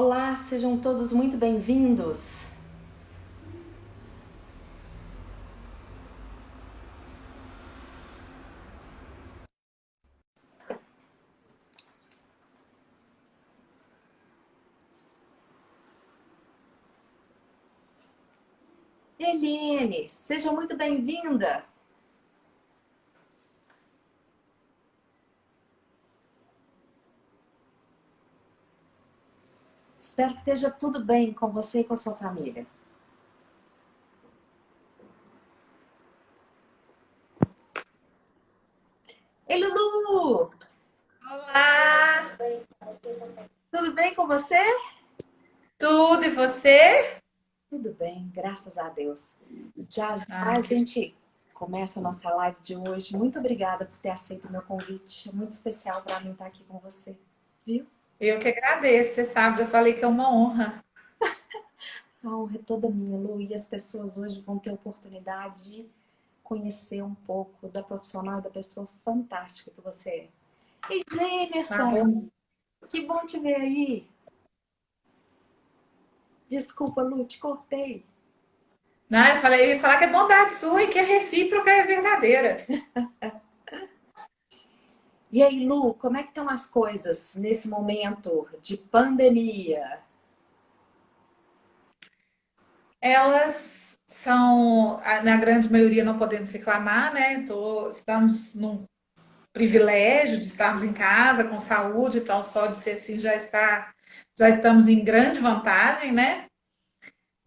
Olá, sejam todos muito bem-vindos. Eliane, seja muito bem-vinda. Espero que esteja tudo bem com você e com a sua família. Ei, Lulu! Olá, Tudo bem com você? tudo e você? Tudo bem, graças a Deus. Já já a Ai, gente começa a nossa live de hoje. Muito obrigada por ter aceito o meu convite. É muito especial para mim estar aqui com você, viu? eu que agradeço, você sabe, já falei que é uma honra. A honra é toda minha, Lu, e as pessoas hoje vão ter a oportunidade de conhecer um pouco da profissional e da pessoa fantástica que você é. E Tá Jamerson, bom? que bom te ver aí. Desculpa, Lu, te cortei. Não, eu ia falar que é bondade sua e que é recíproca é verdadeira. E aí, Lu, como é que estão as coisas nesse momento de pandemia? Elas são, na grande maioria não podemos reclamar, né? Estamos num privilégio de estarmos em casa com saúde, então só de ser assim já estamos em grande vantagem, né?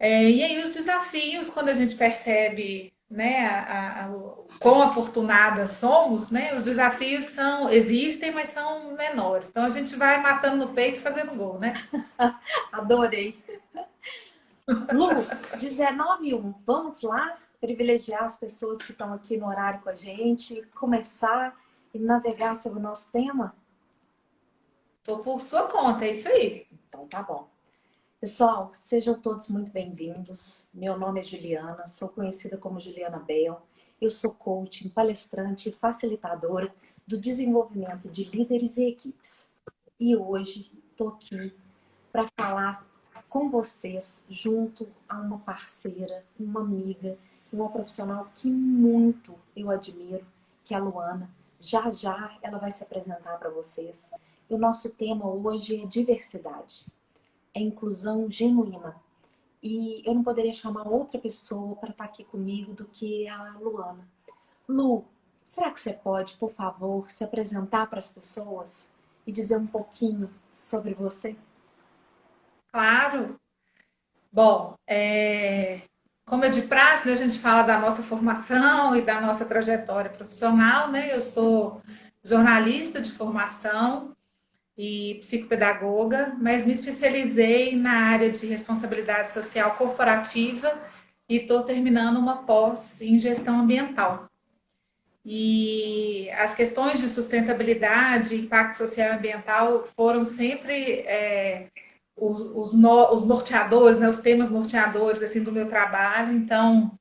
E aí os desafios, quando a gente percebe, né, o quão afortunadas somos, né, os desafios existem, mas são menores. Então a gente vai matando no peito e fazendo gol, né? Adorei. Lu, 19:01, vamos lá privilegiar as pessoas que estão aqui no horário com a gente, começar e navegar sobre o nosso tema? Tô por sua conta, é isso aí. Então tá bom. Pessoal, sejam todos muito bem-vindos. Meu nome é Juliana, sou conhecida como Juliana Bell. Eu sou coach, palestrante e facilitadora do desenvolvimento de líderes e equipes. E hoje estou aqui para falar com vocês junto a uma parceira, uma amiga, uma profissional que muito eu admiro, que é a Luana. Já já ela vai se apresentar para vocês. E o nosso tema hoje é diversidade, é inclusão genuína. E eu não poderia chamar outra pessoa para estar aqui comigo do que a Luana. Lu, será que você pode, por favor, se apresentar para as pessoas e dizer um pouquinho sobre você? Claro. Bom, como é de praxe, né, a gente fala da nossa formação e da nossa trajetória profissional, né? Eu sou jornalista de formação e psicopedagoga, mas me especializei na área de responsabilidade social corporativa e estou terminando uma pós em gestão ambiental. E as questões de sustentabilidade, impacto social e ambiental foram sempre os norteadores, né, os temas norteadores assim do meu trabalho. Então,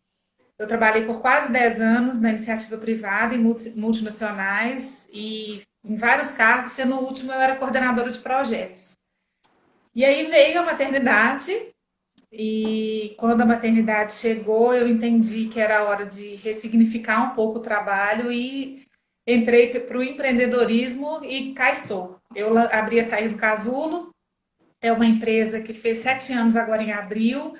eu trabalhei por quase 10 anos na iniciativa privada em multinacionais e em vários cargos, sendo o último eu era coordenadora de projetos. E aí veio a maternidade e quando a maternidade chegou, eu entendi que era hora de ressignificar um pouco o trabalho e entrei para o empreendedorismo e cá estou. Eu abri a Sair do Casulo, é uma empresa que fez 7 anos agora em abril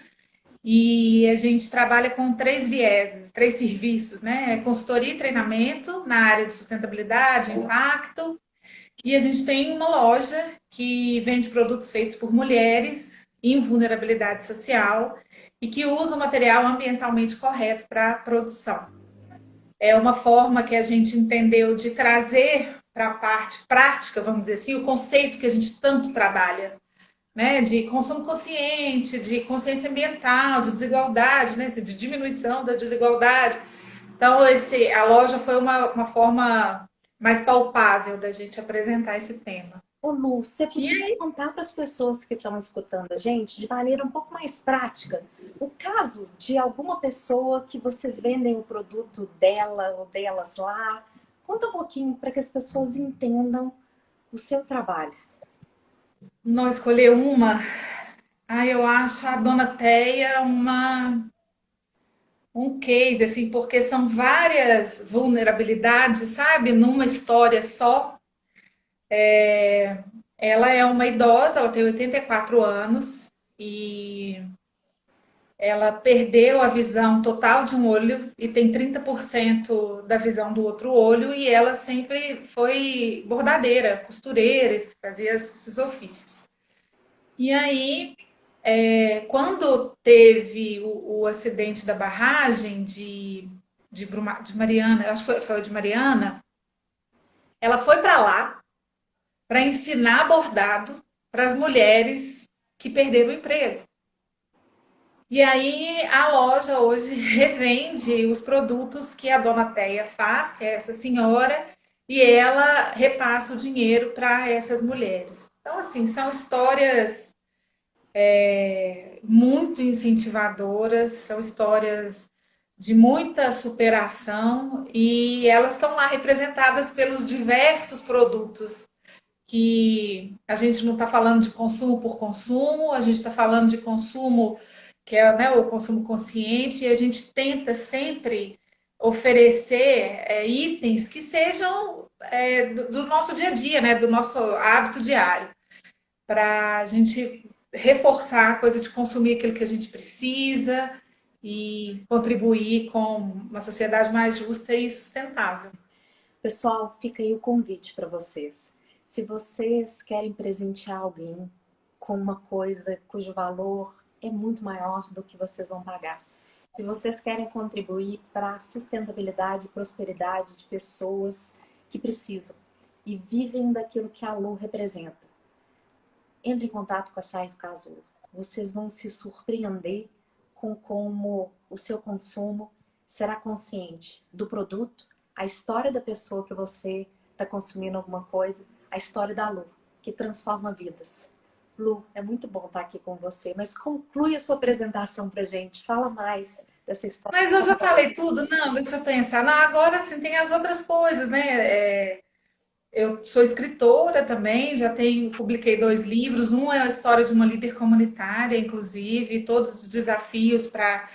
e a gente trabalha com três vieses, três serviços, né? Consultoria e treinamento na área de sustentabilidade, impacto. E a gente tem uma loja que vende produtos feitos por mulheres em vulnerabilidade social e que usa o material ambientalmente correto para a produção. É uma forma que a gente entendeu de trazer para a parte prática, vamos dizer assim, o conceito que a gente tanto trabalha, né, de consumo consciente, de consciência ambiental, de desigualdade, né, de diminuição da desigualdade. Então, a loja foi uma forma mais palpável da gente apresentar esse tema. Ô Lu, você E podia aí, contar para as pessoas que estão escutando a gente de maneira um pouco mais prática o caso de alguma pessoa que vocês vendem o produto dela ou delas lá? Conta um pouquinho para que as pessoas entendam o seu trabalho. Não escolher uma. Eu acho a Dona Teia um case, assim, porque são várias vulnerabilidades, sabe? Numa história só. Ela é uma idosa, ela tem 84 anos e ela perdeu a visão total de um olho e tem 30% da visão do outro olho, e ela sempre foi bordadeira, costureira, fazia esses ofícios. E aí, quando teve o acidente da barragem de Mariana, eu acho que foi de Mariana, ela foi para lá para ensinar bordado para as mulheres que perderam o emprego. E aí a loja hoje revende os produtos que a dona Teia faz, que é essa senhora, e ela repassa o dinheiro para essas mulheres. Então, assim, são histórias muito incentivadoras, são histórias de muita superação e elas estão lá representadas pelos diversos produtos que a gente não está falando de consumo por consumo, a gente está falando de consumo que é, né, o consumo consciente, e a gente tenta sempre oferecer itens que sejam do nosso dia a dia, né, do nosso hábito diário, para a gente reforçar a coisa de consumir aquilo que a gente precisa e contribuir com uma sociedade mais justa e sustentável. Pessoal, fica aí o convite para vocês. Se vocês querem presentear alguém com uma coisa cujo valor é muito maior do que vocês vão pagar, se vocês querem contribuir para a sustentabilidade e prosperidade de pessoas que precisam e vivem daquilo que a Lu representa, entre em contato com a Site Casulo. Vocês vão se surpreender com como o seu consumo será consciente do produto, a história da pessoa que você está consumindo alguma coisa, a história da Lu, que transforma vidas. Lu, é muito bom estar aqui com você, mas conclui a sua apresentação pra gente. Fala mais dessa história. Mas eu já falei tudo? Não, deixa eu pensar. Não, agora sim tem as outras coisas, né? Eu sou escritora também, já tenho, publiquei 2 livros. Um é a história de uma líder comunitária, inclusive, todos os desafios para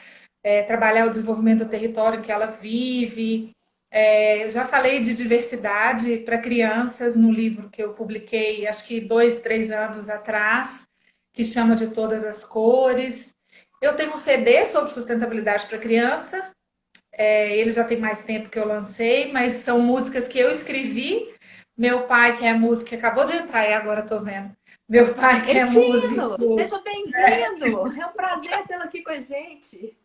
trabalhar o desenvolvimento do território em que ela vive. Eu já falei de diversidade para crianças no livro que eu publiquei, acho que 2, 3 anos atrás, que chama De Todas as Cores. Eu tenho um CD sobre sustentabilidade para criança, ele já tem mais tempo que eu lancei, mas são músicas que eu escrevi. Meu pai, que é músico, acabou de entrar e agora estou vendo. Meu pai, que é Etino, músico, seja bem-vindo! É um prazer tê-lo aqui com a gente.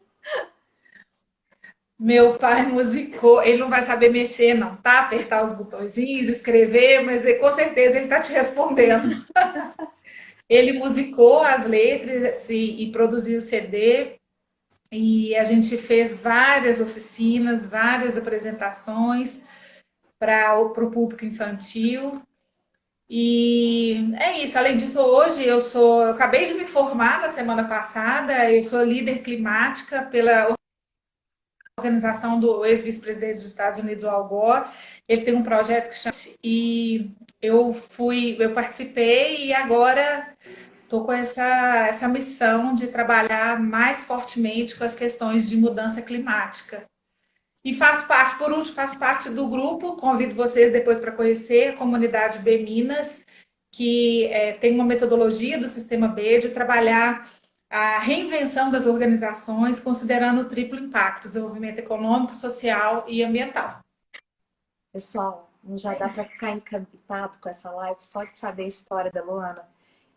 meu pai musicou. Ele não vai saber mexer, não, tá? Apertar os botõezinhos, escrever, mas com certeza ele está te respondendo. Ele musicou as letras e produziu o CD. E a gente fez várias oficinas, várias apresentações para o público infantil. E é isso. Além disso, hoje eu acabei de me formar na semana passada, eu sou líder climática pela organização do ex-vice-presidente dos Estados Unidos, o Al Gore. Ele tem um projeto que chama e eu participei e agora estou com essa missão de trabalhar mais fortemente com as questões de mudança climática. E faz parte, por último, faz parte do grupo, convido vocês depois para conhecer a comunidade B Minas, que tem uma metodologia do Sistema B de trabalhar a reinvenção das organizações, considerando o triplo impacto, desenvolvimento econômico, social e ambiental. Pessoal, não já dá para ficar encantado com essa live só de saber a história da Luana?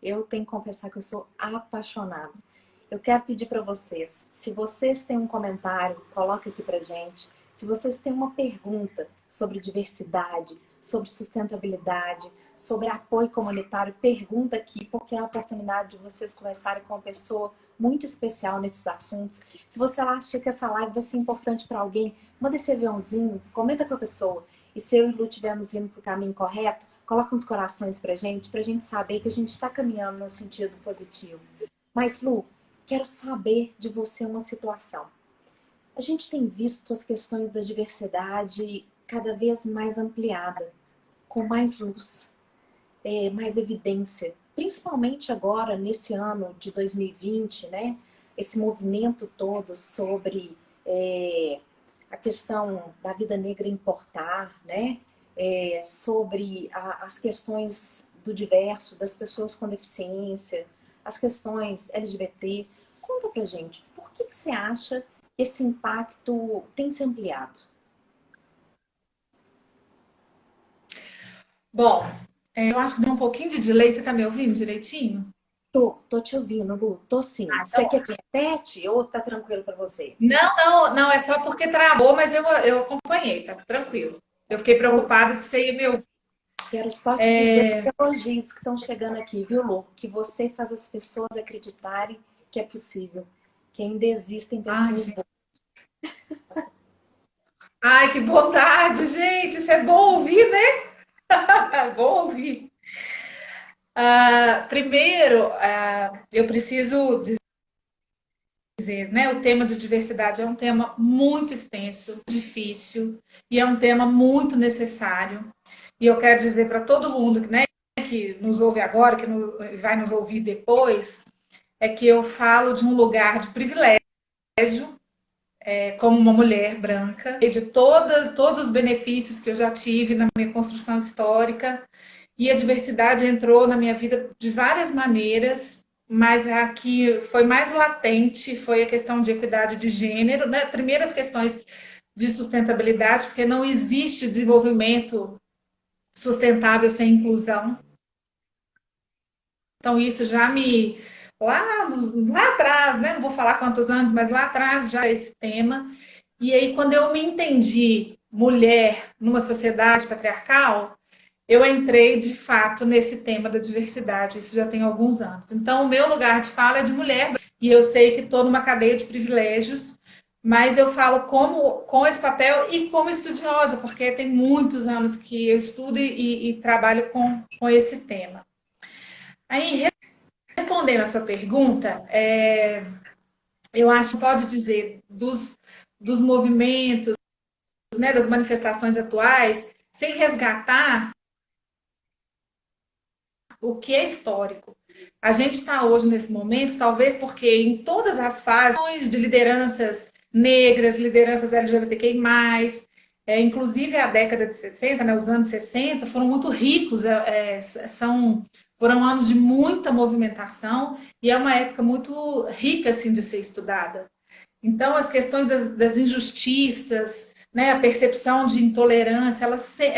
Eu tenho que confessar que eu sou apaixonada. Eu quero pedir para vocês, se vocês têm um comentário, coloque aqui para gente. Se vocês têm uma pergunta sobre diversidade, sobre sustentabilidade, sobre apoio comunitário, pergunta aqui, porque é a oportunidade de vocês conversarem com uma pessoa muito especial nesses assuntos. Se você acha que essa live vai ser importante para alguém, manda esse aviãozinho, comenta com a pessoa. E se eu e Lu estivermos indo para o caminho correto, coloca uns corações para gente saber que a gente está caminhando no sentido positivo. Mas, Lu, quero saber de você uma situação. A gente tem visto as questões da diversidade cada vez mais ampliada, com mais luz, mais evidência. principalmente agora, nesse ano de 2020, né? Esse movimento todo sobre a questão da vida negra importar, né? Sobre as questões do diverso, das pessoas com deficiência, as questões LGBT. Conta pra gente, por que você acha que esse impacto tem se ampliado? Bom, eu acho que deu um pouquinho de delay. Você está me ouvindo direitinho? Tô te ouvindo, Lu, tô sim. Ah, Você então, quer que repete ou tá tranquilo pra você? não, é só porque travou, mas eu acompanhei, tá tranquilo. Eu fiquei Lu, preocupada se você ia me ouvir. quero só te dizer os elogios que estão chegando aqui, viu, Lu? Que você faz as pessoas acreditarem que é possível, que ainda existem Ai, pessoas gente. boas. Ai, que bondade, gente. Isso é bom ouvir, né? É bom ouvir. Primeiro, eu preciso dizer, né? O tema de diversidade é um tema muito extenso, difícil e é um tema muito necessário. E eu quero dizer para todo mundo, né, que nos ouve agora, que vai nos ouvir depois, é que eu falo de um lugar de privilégio, como uma mulher branca, e de todos os benefícios que eu já tive na minha construção histórica. E a diversidade entrou na minha vida de várias maneiras, mas a que foi mais latente foi a questão de equidade de gênero, né? Primeiro, as questões de sustentabilidade, porque não existe desenvolvimento sustentável sem inclusão. Então, isso já me. Lá atrás, né? Não vou falar quantos anos, mas lá atrás já esse tema. E aí, quando eu me entendi mulher numa sociedade patriarcal, eu entrei de fato nesse tema da diversidade. Isso já tem alguns anos. Então, o meu lugar de fala é de mulher, e eu sei que estou numa cadeia de privilégios, mas eu falo como com esse papel e como estudiosa, porque tem muitos anos que eu estudo e trabalho com esse tema. Aí, respondendo a sua pergunta, eu acho que pode dizer dos movimentos, né, das manifestações atuais, sem resgatar o que é histórico. A gente está hoje nesse momento, talvez porque em todas as fases de lideranças negras, lideranças LGBTQI+, inclusive a década de 60, né, os anos 60, foram muito ricos, foram anos de muita movimentação e é uma época muito rica assim, de ser estudada. Então, as questões das injustiças, né, a percepção de intolerância,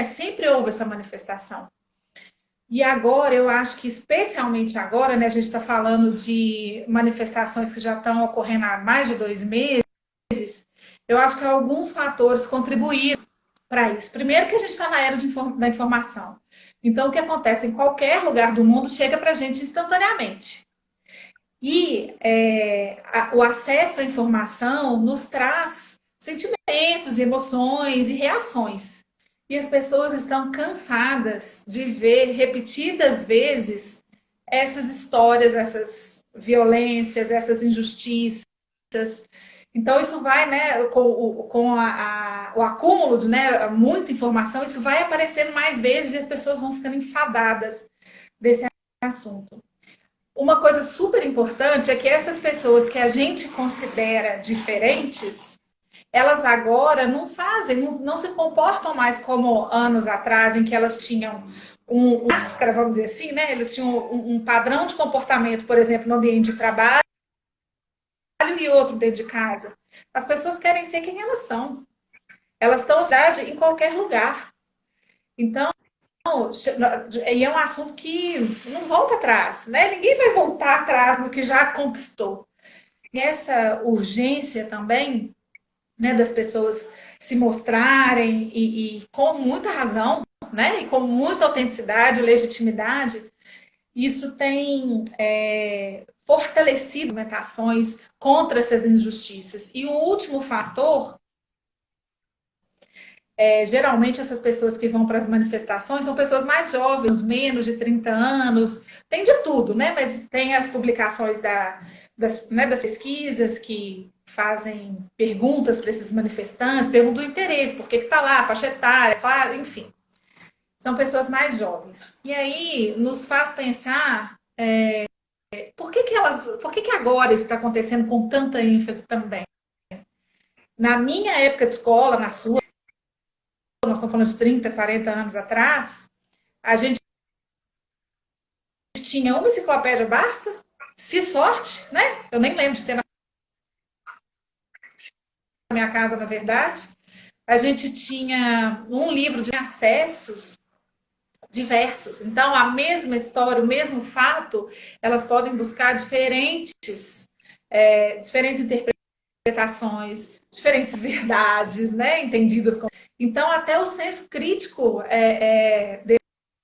sempre houve essa manifestação. E agora, eu acho que especialmente agora, né, a gente está falando de manifestações que já estão ocorrendo há mais de 2 meses, eu acho que alguns fatores contribuíram para isso. Primeiro que a gente está na era da informação. Então, o que acontece em qualquer lugar do mundo chega para a gente instantaneamente. E o acesso à informação nos traz sentimentos, emoções e reações. E as pessoas estão cansadas de ver repetidas vezes essas histórias, essas violências, essas injustiças. Então, isso vai, né, com o acúmulo de, né, muita informação, isso vai aparecendo mais vezes e as pessoas vão ficando enfadadas desse assunto. Uma coisa super importante é que essas pessoas que a gente considera diferentes, elas agora não fazem, não se comportam mais como anos atrás, em que elas tinham máscara, vamos dizer assim, né? Eles tinham um padrão de comportamento, por exemplo, no ambiente de trabalho e outro dentro de casa. As pessoas querem ser quem elas são. Elas estão em qualquer lugar. Então, e é um assunto que não volta atrás, né? Ninguém vai voltar atrás no que já conquistou. E essa urgência também, né, das pessoas se mostrarem e com muita razão, né, e com muita autenticidade, legitimidade, isso tem fortalecido argumentações contra essas injustiças. E o último fator geralmente essas pessoas que vão para as manifestações são pessoas mais jovens, menos de 30 anos, tem de tudo, né? Mas tem as publicações das pesquisas que fazem perguntas para esses manifestantes, perguntam o interesse, por que está lá, faixa etária, claro, enfim. São pessoas mais jovens. E aí nos faz pensar por que agora isso está acontecendo com tanta ênfase também? Na minha época de escola, na sua, nós estamos falando de 30, 40 anos atrás, a gente tinha uma enciclopédia Barça, se sorte, né? Eu nem lembro de ter na minha casa, na verdade. A gente tinha um livro de acessos diversos. Então, a mesma história, o mesmo fato, elas podem buscar diferentes interpretações, diferentes verdades, né? Entendidas como... Então, até o senso crítico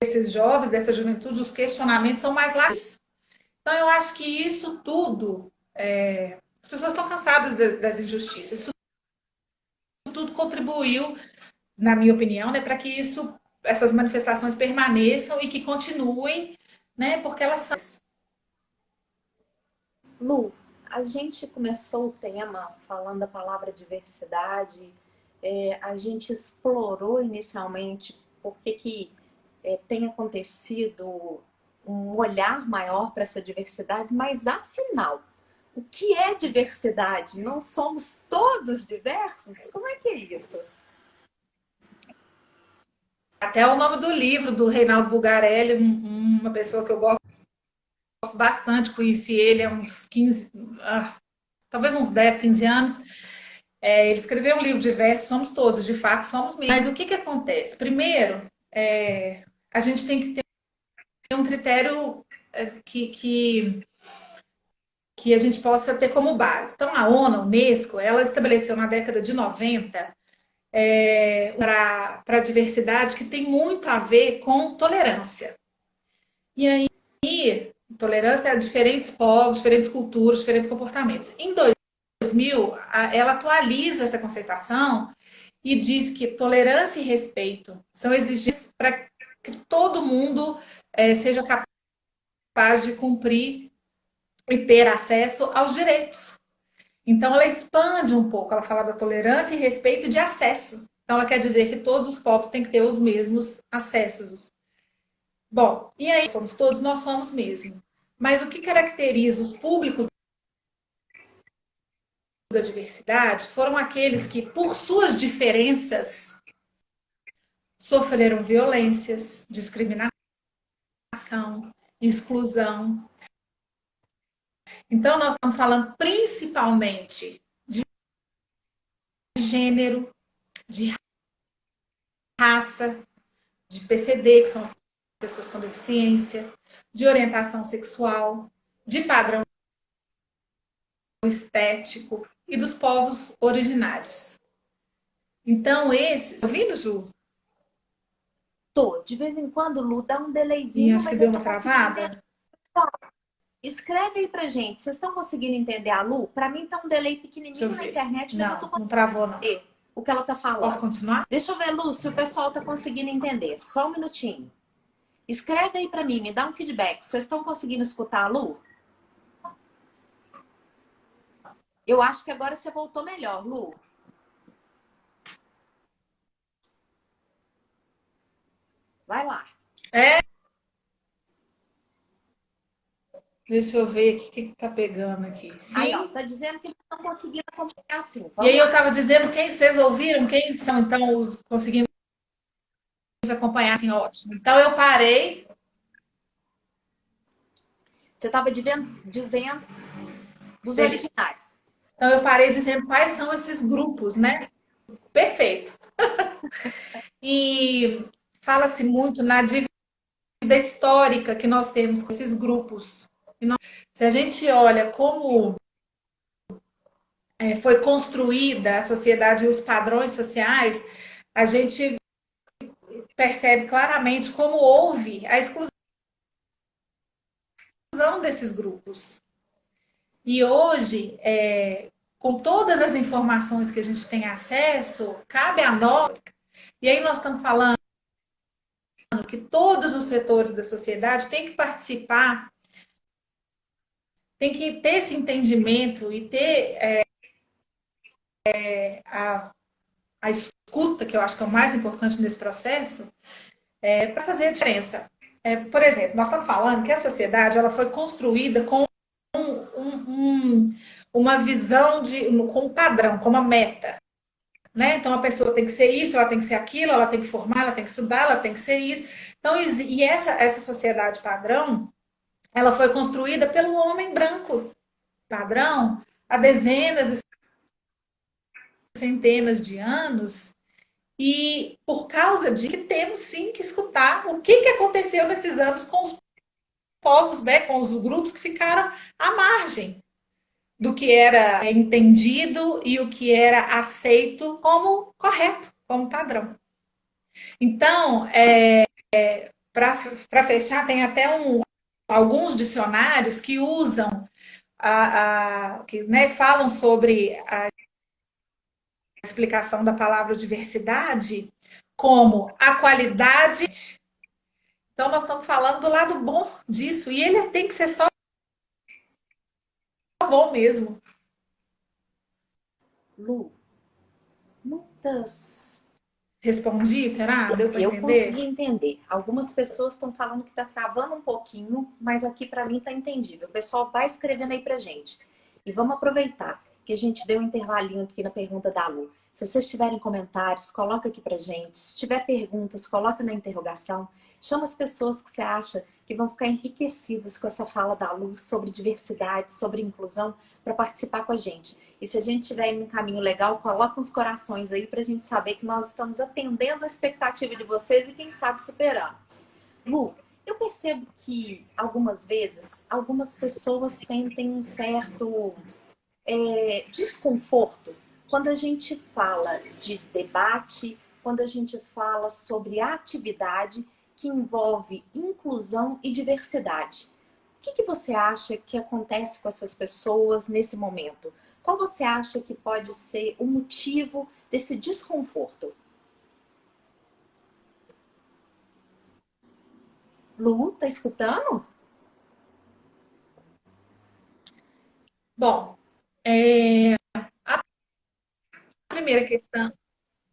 desses jovens, dessa juventude, os questionamentos são mais largos. Então, eu acho que isso tudo, as pessoas estão cansadas das injustiças. Isso tudo contribuiu, na minha opinião, né, para que essas manifestações permaneçam e que continuem, né, porque elas são. Lu, a gente começou o tema falando a palavra diversidade, a gente explorou inicialmente por que tem acontecido um olhar maior para essa diversidade, mas afinal, o que é diversidade? Não somos todos diversos? Como é que é isso? Até o nome do livro do Reinaldo Bugarelli, uma pessoa que eu gosto bastante, conheci ele há uns 15, talvez uns 10, 15 anos. Ele escreveu um livro diverso, somos todos, de fato, somos mesmo. Mas o que acontece? Primeiro, a gente tem que ter um critério que a gente possa ter como base. Então, a ONU, a Unesco, ela estabeleceu na década de 90 para a diversidade que tem muito a ver com tolerância. E aí, tolerância a diferentes povos, diferentes culturas, diferentes comportamentos. Em 2000, ela atualiza essa conceituação e diz que tolerância e respeito são exigentes para que todo mundo seja capaz de cumprir e ter acesso aos direitos. Então, ela expande um pouco, ela fala da tolerância e respeito de acesso. Então, ela quer dizer que todos os povos têm que ter os mesmos acessos. Bom, e aí, somos todos, nós somos mesmo. Mas o que caracteriza os públicos da diversidade foram aqueles que, por suas diferenças, sofreram violências, discriminação, exclusão. Então, nós estamos falando principalmente de gênero, de raça, de PCD, que são as pessoas com deficiência, de orientação sexual, de padrão estético e dos povos originários. Então, esses... Tá ouvindo, Ju? Tô. De vez em quando, Lu, dá um E delayzinho, acho que mas deu eu uma tô conseguindo travada. entender. Escreve aí pra gente. Vocês estão conseguindo entender a Lu? Pra mim tá um delay Deixa eu pequenininho na ver. internet, mas eu tô Não, não conseguindo travou, não. entender o que ela tá Posso falando. continuar? Deixa eu ver, Lu, se o pessoal tá conseguindo entender. Só um minutinho. Escreve aí pra mim, me dá um feedback. Vocês estão conseguindo escutar a Lu? Eu acho que agora você voltou melhor, Lu. Vai lá. Deixa eu ver aqui o que tá pegando aqui. Aí, ó, Sim. tá dizendo que eles estão conseguindo acompanhar assim. E aí Vamos eu lá. estava dizendo quem vocês ouviram, quem são, então, os conseguimos acompanhar, assim, ótimo. Então eu parei. Você estava dizendo dos Beleza. originais. Então eu parei dizendo quais são esses grupos, né? Perfeito. E fala-se muito na dívida histórica que nós temos com esses grupos. Se a gente olha como foi construída a sociedade e os padrões sociais, a gente percebe claramente como houve a exclusão desses grupos. E hoje, com todas as informações que a gente tem acesso, cabe a nós. E aí nós estamos falando que todos os setores da sociedade têm que participar, têm que ter esse entendimento e ter a escuta, que eu acho que é o mais importante nesse processo, para fazer a diferença. Por exemplo, nós estamos falando que a sociedade ela foi construída com uma visão com um padrão, com uma meta. Né? Então a pessoa tem que ser isso, ela tem que ser aquilo, ela tem que formar, ela tem que estudar, ela tem que ser isso. Então, e essa sociedade padrão, ela foi construída pelo homem branco padrão há dezenas e centenas de anos. E por causa de que temos sim que escutar o que aconteceu nesses anos com os povos, né, com os grupos que ficaram à margem do que era entendido e o que era aceito como correto, como padrão. Então, para fechar, tem até alguns dicionários que usam, que né, falam sobre a explicação da palavra diversidade como a qualidade. Então, nós estamos falando do lado bom disso, e ele tem que ser só bom mesmo. Lu, muitas. Respondi, será? Deu para Eu entender? consegui entender. Algumas pessoas estão falando que está travando um pouquinho, mas aqui para mim está entendível. O pessoal vai escrevendo aí para gente. E vamos aproveitar que a gente deu um intervalinho aqui na pergunta da Lu. Se vocês tiverem comentários, coloca aqui para gente. Se tiver perguntas, coloca na interrogação. Chama as pessoas que você acha que vão ficar enriquecidas com essa fala da Lu sobre diversidade, sobre inclusão, para participar com a gente. E se a gente estiver em um caminho legal, coloca uns corações aí para a gente saber que nós estamos atendendo a expectativa de vocês e quem sabe superando. Lu, eu percebo que algumas vezes, algumas pessoas sentem um certo desconforto quando a gente fala de debate, quando a gente fala sobre atividade que envolve inclusão e diversidade. O que você acha que acontece com essas pessoas nesse momento? Qual você acha que pode ser o motivo desse desconforto? Lu, tá escutando? Bom, a primeira questão.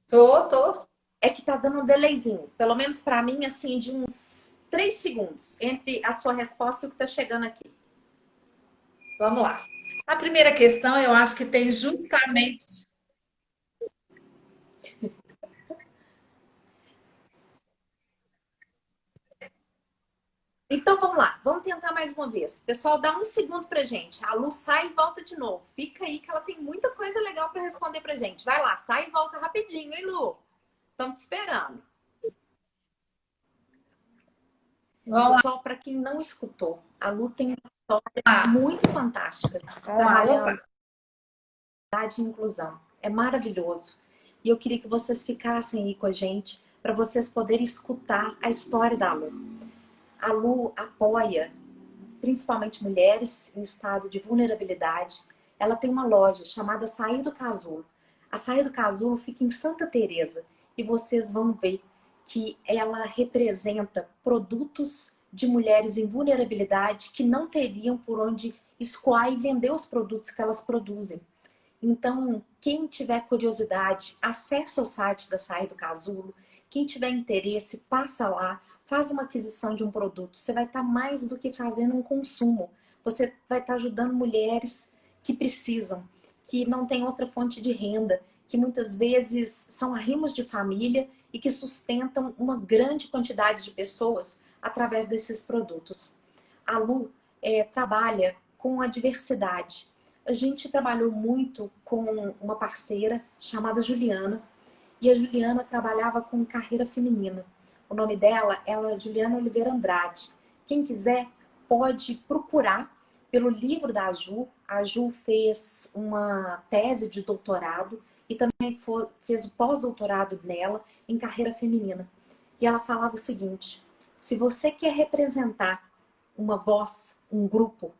Tô. É que tá dando um delayzinho. Pelo menos para mim, assim, de uns 3 segundos entre a sua resposta e o que tá chegando aqui. Vamos lá. A primeira questão, eu acho que tem justamente. Então vamos lá, vamos tentar mais uma vez. Pessoal, dá um segundo pra gente. A Lu sai e volta de novo. Fica aí que ela tem muita coisa legal para responder pra gente. Vai lá, sai e volta rapidinho, hein, Lu? Estamos te esperando. Vamos Pessoal, para quem não escutou, a Lu tem uma história lá. muito fantástica Vamos lá. trabalhando Opa. de inclusão. É maravilhoso. E eu queria que vocês ficassem aí com a gente para vocês poderem escutar a história da Lu. A Lu apoia principalmente mulheres em estado de vulnerabilidade. Ela tem uma loja chamada Açaí do Casulo. A Açaí do Casulo fica em Santa Teresa e vocês vão ver que ela representa produtos de mulheres em vulnerabilidade que não teriam por onde escoar e vender os produtos que elas produzem. Então, quem tiver curiosidade, acessa o site da Açaí do Casulo. Quem tiver interesse, passa lá, faz uma aquisição de um produto. Você vai estar mais do que fazendo um consumo. Você vai estar ajudando mulheres que precisam, que não têm outra fonte de renda, que muitas vezes são arrimos de família e que sustentam uma grande quantidade de pessoas através desses produtos. A Lu trabalha com a diversidade. A gente trabalhou muito com uma parceira chamada Juliana, e a Juliana trabalhava com carreira feminina. O nome dela é Juliana Oliveira Andrade. Quem quiser pode procurar pelo livro da Ju. A Ju fez uma tese de doutorado e também fez o pós-doutorado nela em carreira feminina. E ela falava o seguinte: se você quer representar uma voz, um grupo,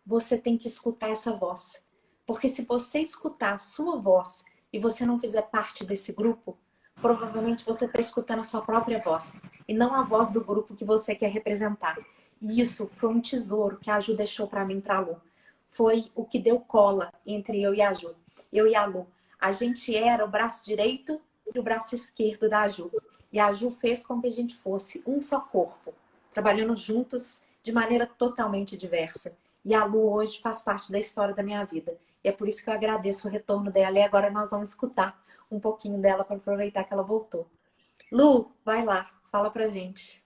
você tem que escutar essa voz. Porque se você escutar a sua voz e você não fizer parte desse grupo, provavelmente você está escutando a sua própria voz e não a voz do grupo que você quer representar. E isso foi um tesouro que a Ju deixou para mim, para a Lu. Foi o que deu cola entre eu e a Ju. Eu e a Lu. A gente era o braço direito e o braço esquerdo da Ju. E a Ju fez com que a gente fosse um só corpo, trabalhando juntas de maneira totalmente diversa. E a Lu hoje faz parte da história da minha vida. E é por isso que eu agradeço o retorno dela. E agora nós vamos escutar um pouquinho dela para aproveitar que ela voltou. Lu, vai lá, fala pra gente.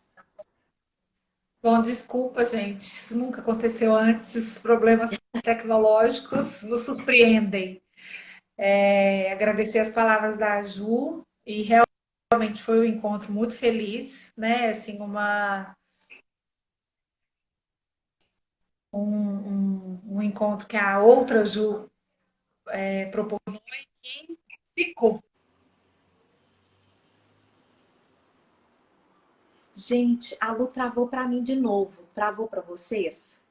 Bom, desculpa, gente, isso nunca aconteceu antes, esses problemas tecnológicos nos surpreendem. Agradecer as palavras da Ju e realmente foi um encontro muito feliz, né? Assim, um encontro que a outra Ju proporcionou e ficou. Gente, a Lu travou para mim de novo. Travou para vocês?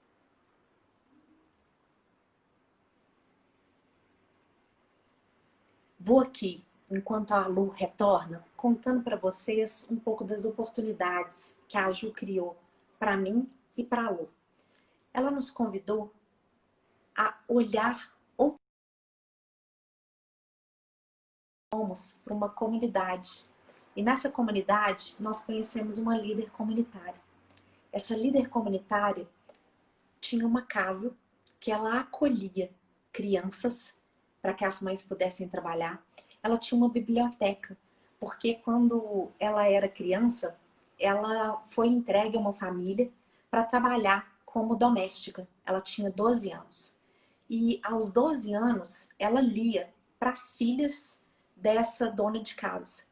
Vou aqui, enquanto a Lu retorna, contando para vocês um pouco das oportunidades que a Ju criou para mim e para a Lu. Ela nos convidou a olhar ou somos para uma comunidade. E nessa comunidade, nós conhecemos uma líder comunitária. Essa líder comunitária tinha uma casa que ela acolhia crianças para que as mães pudessem trabalhar. Ela tinha uma biblioteca, porque quando ela era criança, ela foi entregue a uma família para trabalhar como doméstica. Ela tinha 12 anos. E aos 12 anos, ela lia para as filhas dessa dona de casa.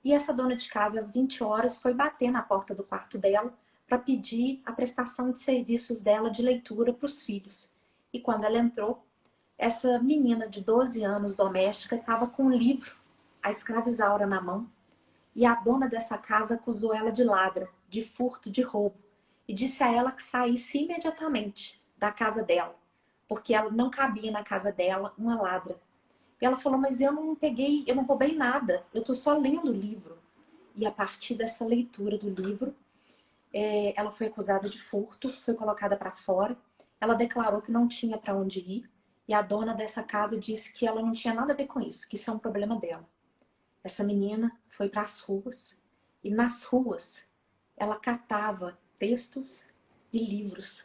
E essa dona de casa, às 20 horas, foi bater na porta do quarto dela para pedir a prestação de serviços dela de leitura para os filhos. E quando ela entrou, essa menina de 12 anos, doméstica, estava com um livro, a escravizaura, na mão. E a dona dessa casa acusou ela de ladra, de furto, de roubo. E disse a ela que saísse imediatamente da casa dela, porque ela não cabia na casa dela uma ladra. E ela falou, mas eu não peguei, eu não roubei nada, eu estou só lendo o livro. E a partir dessa leitura do livro, ela foi acusada de furto, foi colocada para fora. Ela declarou que não tinha para onde ir. E a dona dessa casa disse que ela não tinha nada a ver com isso, que isso é um problema dela. Essa menina foi para as ruas. E nas ruas, ela catava textos e livros.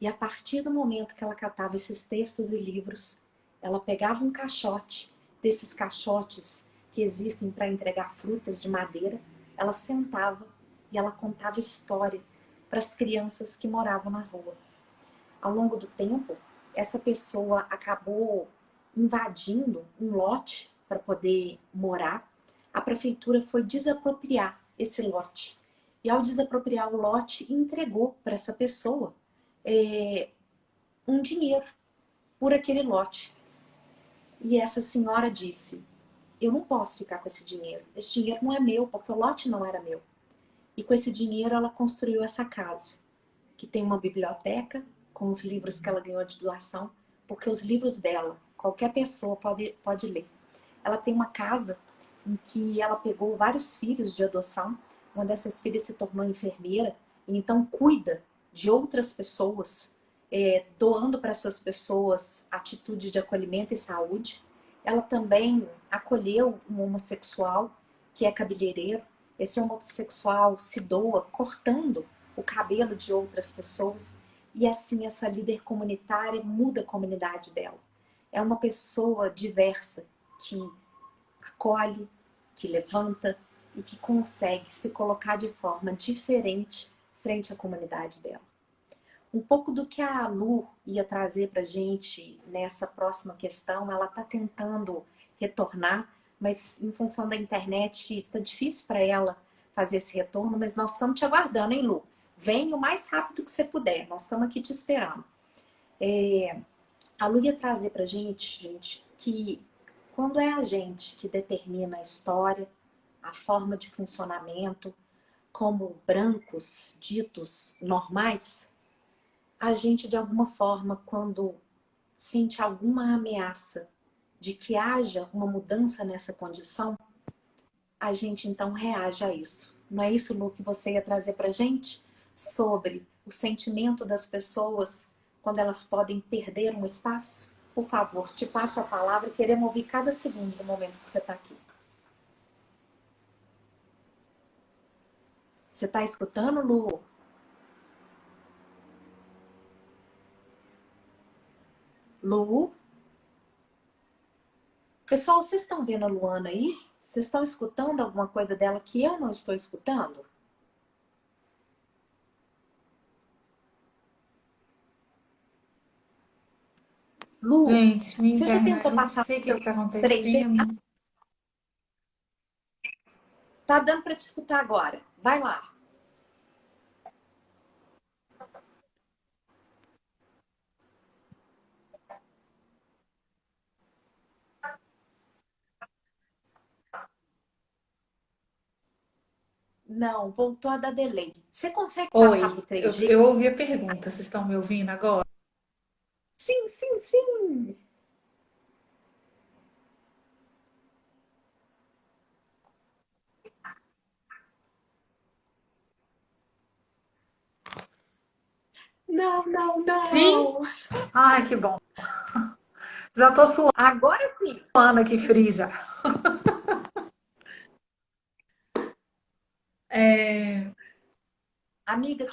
E a partir do momento que ela catava esses textos e livros, ela pegava um caixote, desses caixotes que existem para entregar frutas de madeira, ela sentava e ela contava história para as crianças que moravam na rua. Ao longo do tempo, essa pessoa acabou invadindo um lote para poder morar. A prefeitura foi desapropriar esse lote. E ao desapropriar o lote, entregou para essa pessoa um dinheiro por aquele lote. E essa senhora disse, eu não posso ficar com esse dinheiro não é meu, porque o lote não era meu. E com esse dinheiro ela construiu essa casa, que tem uma biblioteca com os livros que ela ganhou de doação, porque os livros dela, qualquer pessoa pode ler. Ela tem uma casa em que ela pegou vários filhos de adoção, uma dessas filhas se tornou enfermeira, e então cuida de outras pessoas, doando para essas pessoas atitude de acolhimento e saúde. Ela também acolheu um homossexual que é cabeleireiro. Esse homossexual se doa cortando o cabelo de outras pessoas e assim essa líder comunitária muda a comunidade dela. É uma pessoa diversa que acolhe, que levanta e que consegue se colocar de forma diferente frente à comunidade dela. Um pouco do que a Lu ia trazer para a gente nessa próxima questão, ela está tentando retornar, mas em função da internet está difícil para ela fazer esse retorno, mas nós estamos te aguardando, hein, Lu? Vem o mais rápido que você puder, nós estamos aqui te esperando. A Lu ia trazer para a gente, que quando é a gente que determina a história, a forma de funcionamento, como brancos ditos normais, a gente, de alguma forma, quando sente alguma ameaça de que haja uma mudança nessa condição, a gente então reage a isso. Não é isso, Lu, que você ia trazer pra gente? Sobre o sentimento das pessoas quando elas podem perder um espaço? Por favor, te passo a palavra, queremos ouvir cada segundo do momento que você está aqui. Você está escutando, Lu? Lu? Pessoal, vocês estão vendo a Luana aí? Vocês estão escutando alguma coisa dela que eu não estou escutando? Lu, Gente, minha você já internet, tentou eu não passar sei o que pelo está 3G? acontecendo. Tá dando para te escutar agora. Vai lá. Não, voltou a dar delay. Você consegue passar Oi, pro eu, 3G? eu ouvi a pergunta, vocês estão me ouvindo agora? Sim, sim, sim. Não, não, Sim? não. Ai, que bom. Já tô Agora sim. suando aqui, fria já. É, Amiga,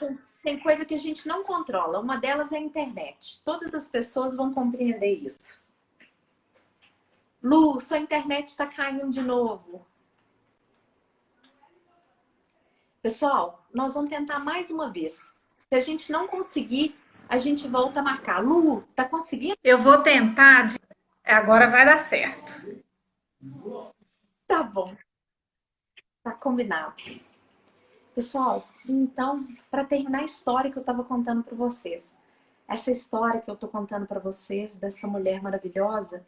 tem coisa que a gente não controla. Uma delas é a internet. Todas as pessoas vão compreender isso. Lu, sua internet está caindo de novo. Pessoal, nós vamos tentar mais uma vez. Se a gente não conseguir, a gente volta a marcar. Lu, tá conseguindo? eu vou tentar. Agora vai dar certo. Tá bom, tá combinado. Pessoal, então, para terminar a história que eu estava contando para vocês, essa história que eu estou contando para vocês dessa mulher maravilhosa,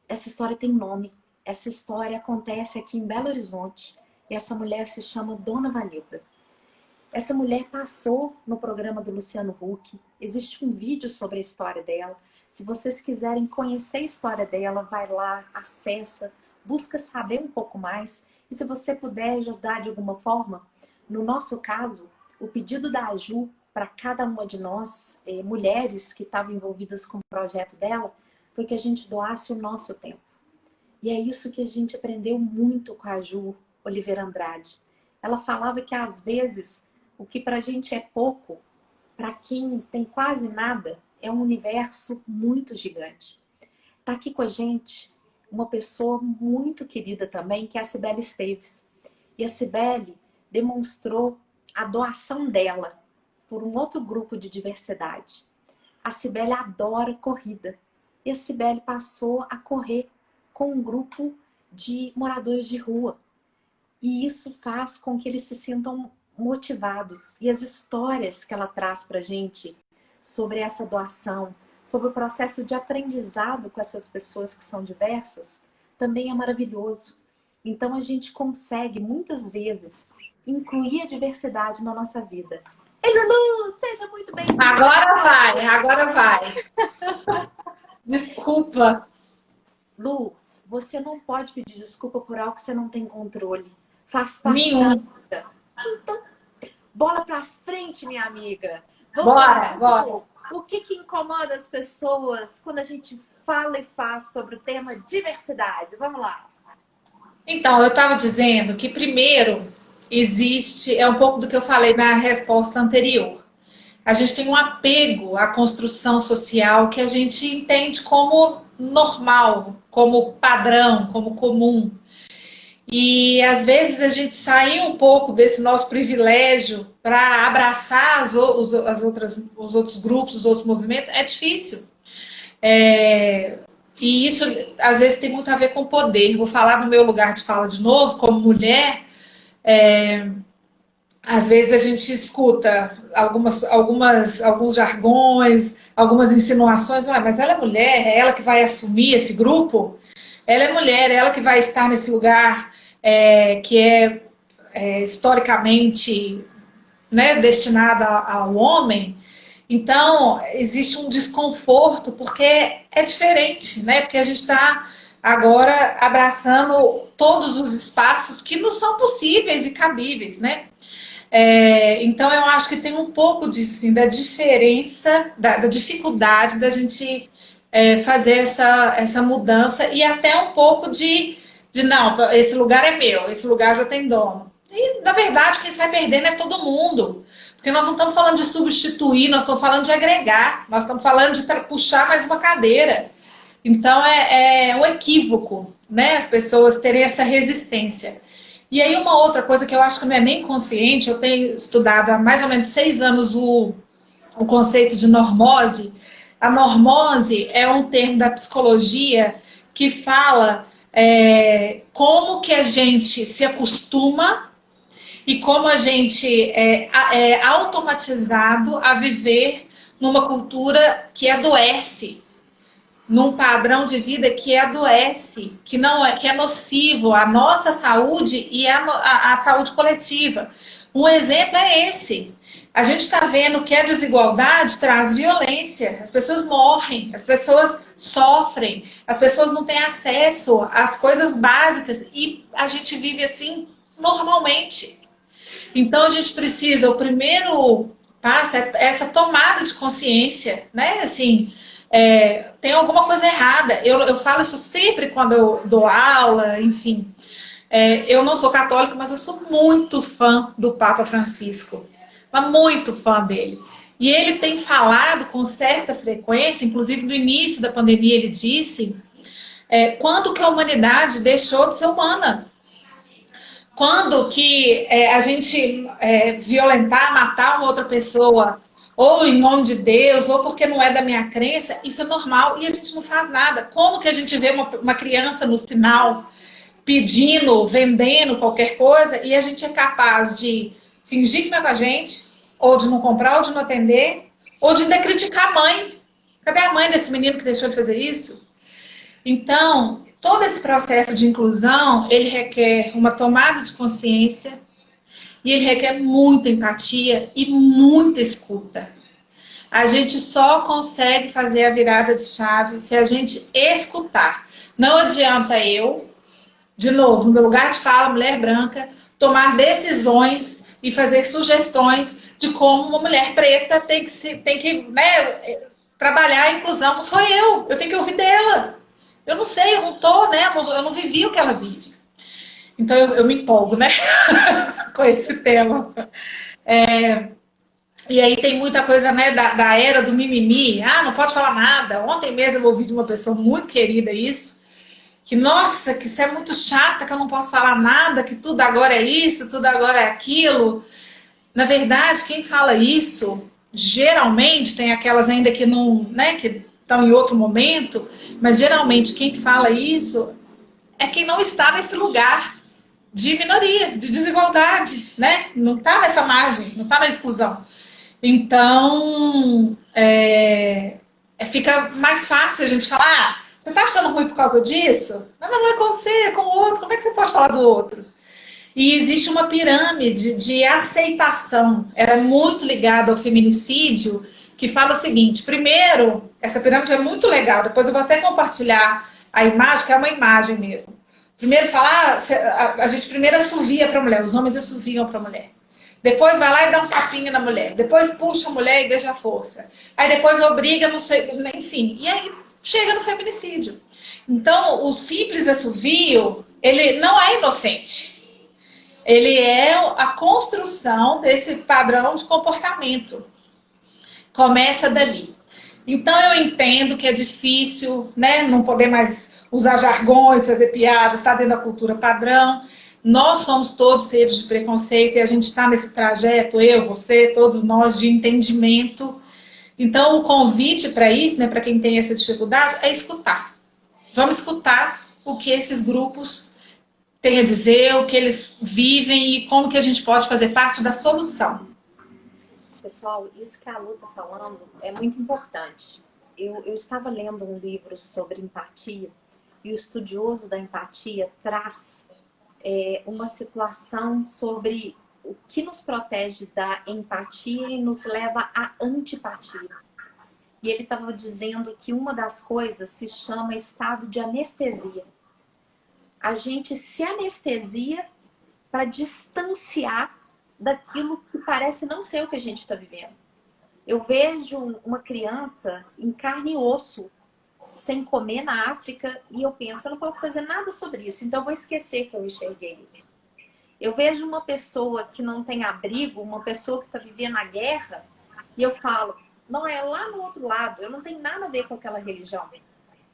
essa história tem nome. Essa história acontece aqui em Belo Horizonte e essa mulher se chama Dona Vanilda. Essa mulher passou no programa do Luciano Huck. Existe um vídeo sobre a história dela. Se vocês quiserem conhecer a história dela, vai lá, acessa, busca saber um pouco mais. E se você puder ajudar de alguma forma, no nosso caso, o pedido da Aju para cada uma de nós, mulheres que estavam envolvidas com o projeto dela, foi que a gente doasse o nosso tempo. E é isso que a gente aprendeu muito com a Ju Oliveira Andrade. Ela falava que às vezes o que pra gente é pouco, para quem tem quase nada, é um universo muito gigante. Tá aqui com a gente uma pessoa muito querida também, que é a Cibele Esteves. E a Cibele demonstrou a doação dela por um outro grupo de diversidade. A Cibele adora corrida. E a Cibele passou a correr com um grupo de moradores de rua. E isso faz com que eles se sintam motivados. E as histórias que ela traz para a gente sobre essa doação, sobre o processo de aprendizado com essas pessoas que são diversas, também é maravilhoso. Então a gente consegue, muitas vezes, incluir a diversidade na nossa vida. Ei, Lulu, seja muito bem-vinda! Agora vai, agora vai. Desculpa. Lu, você não pode pedir desculpa por algo que você não tem controle. Faz parte da Nenhum. vida. Então, bola pra frente, minha amiga. Vamos Bora, lá. bora. O que incomoda as pessoas quando a gente fala e faz sobre o tema diversidade? Vamos lá. Então, eu estava dizendo que primeiro existe, é um pouco do que eu falei na resposta anterior. A gente tem um apego à construção social que a gente entende como normal, como padrão, como comum. E às vezes a gente sair um pouco desse nosso privilégio para abraçar os outros grupos, os outros movimentos, é difícil. E isso às vezes tem muito a ver com poder. Vou falar no meu lugar de fala de novo, como mulher. Às vezes a gente escuta alguns jargões, algumas insinuações, ué, mas ela é mulher, é ela que vai assumir esse grupo? Ela é mulher, é ela que vai estar nesse lugar que é historicamente, né, destinada ao homem. Então, existe um desconforto, porque é diferente, né? Porque a gente está agora abraçando todos os espaços que não são possíveis e cabíveis, né? Então, eu acho que tem um pouco disso, sim, da diferença, da dificuldade da gente fazer essa mudança e até um pouco de não, esse lugar é meu, esse lugar já tem dono. E, na verdade, quem sai perdendo é todo mundo. Porque nós não estamos falando de substituir, nós estamos falando de agregar, nós estamos falando de puxar mais uma cadeira. Então, é um equívoco, né? As pessoas terem essa resistência. E aí, uma outra coisa que eu acho que não é nem consciente, eu tenho estudado há mais ou menos 6 anos o conceito de normose. A normose é um termo da psicologia que fala como que a gente se acostuma e como a gente é automatizado a viver numa cultura que adoece, num padrão de vida que adoece, que não é, que é nocivo à nossa saúde e à saúde coletiva. Um exemplo é esse. A gente está vendo que a desigualdade traz violência, as pessoas morrem, as pessoas sofrem, as pessoas não têm acesso às coisas básicas e a gente vive assim normalmente. Então a gente precisa, o primeiro passo é essa tomada de consciência, né? Assim, tem alguma coisa errada. Eu falo isso sempre quando eu dou aula, enfim. Eu não sou católica, mas eu sou muito fã do Papa Francisco. Mas muito fã dele. E ele tem falado com certa frequência, inclusive no início da pandemia ele disse, quando que a humanidade deixou de ser humana. Quando que a gente violentar, matar uma outra pessoa, ou em nome de Deus, ou porque não é da minha crença, isso é normal e a gente não faz nada. Como que a gente vê uma criança no sinal pedindo, vendendo qualquer coisa e a gente é capaz de fingir que não é com a gente, ou de não comprar, ou de não atender, ou de ainda criticar a mãe. Cadê a mãe desse menino que deixou de fazer isso? Então, todo esse processo de inclusão, ele requer uma tomada de consciência e ele requer muita empatia e muita escuta. A gente só consegue fazer a virada de chave se a gente escutar. Não adianta eu, de novo, no meu lugar de fala, mulher branca, tomar decisões e fazer sugestões de como uma mulher preta tem que trabalhar a inclusão. Não sou eu tenho que ouvir dela. Eu não sei, eu não tô, né? Eu não vivi o que ela vive. Então eu me empolgo, né? Com esse tema. E aí tem muita coisa, né, da era do mimimi. Ah, não pode falar nada. Ontem mesmo eu ouvi de uma pessoa muito querida isso. Que, nossa, que isso é muito chata, que eu não posso falar nada, que tudo agora é isso, tudo agora é aquilo. Na verdade, quem fala isso, geralmente, tem aquelas ainda que não, né, que estão em outro momento, mas geralmente quem fala isso é quem não está nesse lugar de minoria, de desigualdade, né? Não está nessa margem, não está na exclusão. Então, fica mais fácil a gente falar, você está achando ruim por causa disso? Não, mas não é com você, é com o outro. Como é que você pode falar do outro? E existe uma pirâmide de aceitação. Ela é muito ligada ao feminicídio, que fala o seguinte, primeiro, essa pirâmide é muito legal, depois eu vou até compartilhar a imagem, que é uma imagem mesmo. Primeiro falar, a gente primeiro assovia para a mulher, os homens assoviam para a mulher. Depois vai lá e dá um tapinha na mulher. Depois puxa a mulher e beija a força. Aí depois obriga, não sei, enfim. E aí chega no feminicídio. Então, o simples assovio, ele não é inocente. Ele é a construção desse padrão de comportamento. Começa dali. Então, eu entendo que é difícil, né, não poder mais usar jargões, fazer piadas, estar dentro da cultura padrão. Nós somos todos seres de preconceito e a gente está nesse trajeto, eu, você, todos nós, de entendimento. Então, o convite para isso, né, para quem tem essa dificuldade, é escutar. Vamos escutar o que esses grupos têm a dizer, o que eles vivem e como que a gente pode fazer parte da solução. Pessoal, isso que a Lu está falando é muito importante. Eu estava lendo um livro sobre empatia e o estudioso da empatia traz uma situação sobre o que nos protege da empatia e nos leva à antipatia. E ele estava dizendo que uma das coisas se chama estado de anestesia. A gente se anestesia para distanciar daquilo que parece não ser o que a gente está vivendo. Eu vejo uma criança em carne e osso, sem comer na África, e eu penso, eu não posso fazer nada sobre isso, então eu vou esquecer que eu enxerguei isso. Eu vejo uma pessoa que não tem abrigo, uma pessoa que está vivendo a guerra, e eu falo, não, é lá no outro lado, eu não tenho nada a ver com aquela religião.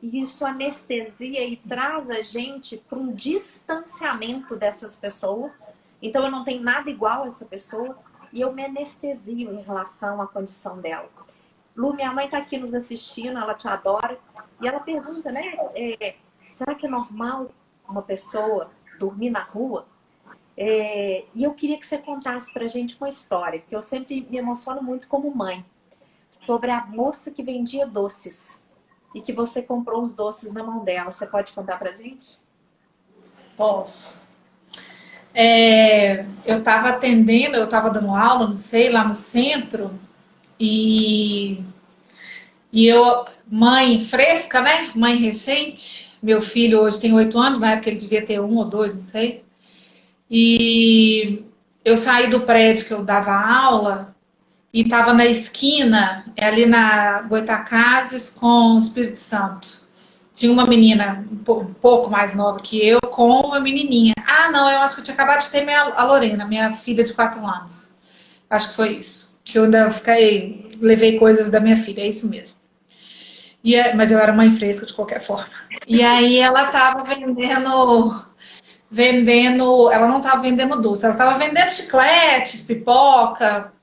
E isso anestesia e traz a gente para um distanciamento dessas pessoas. Então eu não tenho nada igual a essa pessoa e eu me anestesio em relação à condição dela. Lu, minha mãe está aqui nos assistindo, ela te adora. E ela pergunta, né? Será que é normal uma pessoa dormir na rua? E eu queria que você contasse pra gente uma história, que eu sempre me emociono muito como mãe, sobre a moça que vendia doces e que você comprou os doces na mão dela. Você pode contar pra gente? Posso. Eu estava atendendo, eu estava dando aula, não sei, lá no centro, e, e eu, mãe fresca, né? Mãe recente, meu filho hoje tem 8 anos, na época ele devia ter 1 ou 2, não sei. E eu saí do prédio que eu dava aula e estava na esquina, ali na Goitacazes com o Espírito Santo. Tinha uma menina um pouco mais nova que eu com uma menininha. Ah, não, eu acho que eu tinha acabado de ter a Lorena, minha filha de 4 anos. Acho que foi isso. Que eu ainda levei coisas da minha filha, é isso mesmo. Mas eu era mãe fresca de qualquer forma. E aí ela estava ela não estava vendendo doce, ela estava vendendo chicletes, pipoca.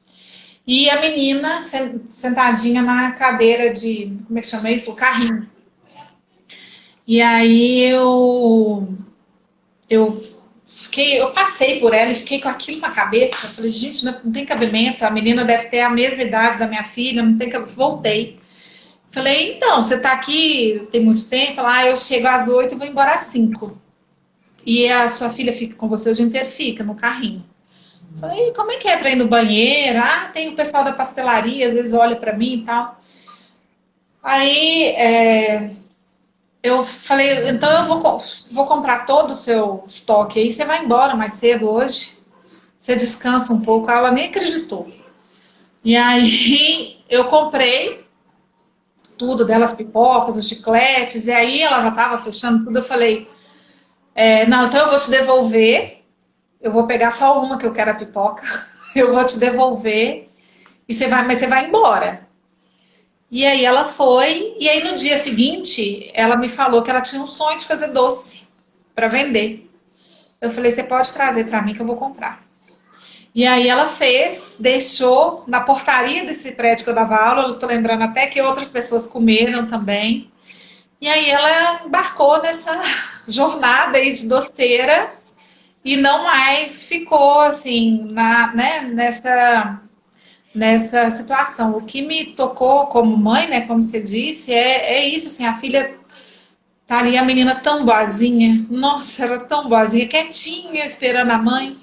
E a menina sentadinha na cadeira de, como é que chama isso? O carrinho. E aí eu passei por ela e fiquei com aquilo na cabeça. Eu falei, gente, não tem cabimento, a menina deve ter a mesma idade da minha filha, não tem cabimento. Voltei. Falei, então, você tá aqui tem muito tempo? Eu chego às 8 e vou embora às 5. E a sua filha fica com você o dia inteiro? Fica, no carrinho. Falei, como é que é pra ir no banheiro? Ah, tem o pessoal da pastelaria, às vezes olha pra mim e tal. Aí eu falei, então eu vou comprar todo o seu estoque aí, você vai embora mais cedo hoje, você descansa um pouco. Ela nem acreditou. E aí eu comprei tudo delas, pipocas, os chicletes, e aí ela já estava fechando tudo. Eu falei, não, então eu vou te devolver, eu vou pegar só uma que eu quero a pipoca, eu vou te devolver, mas você vai embora. E aí ela foi, e aí no dia seguinte, ela me falou que ela tinha um sonho de fazer doce para vender. Eu falei, você pode trazer para mim que eu vou comprar. E aí ela fez, deixou na portaria desse prédio que eu dava aula, eu tô lembrando até que outras pessoas comeram também. E aí ela embarcou nessa jornada aí de doceira e não mais ficou assim, nessa situação. O que me tocou como mãe, né, como você disse, é isso, assim, a filha tá ali, a menina tão boazinha, nossa, era tão boazinha, quietinha, esperando a mãe.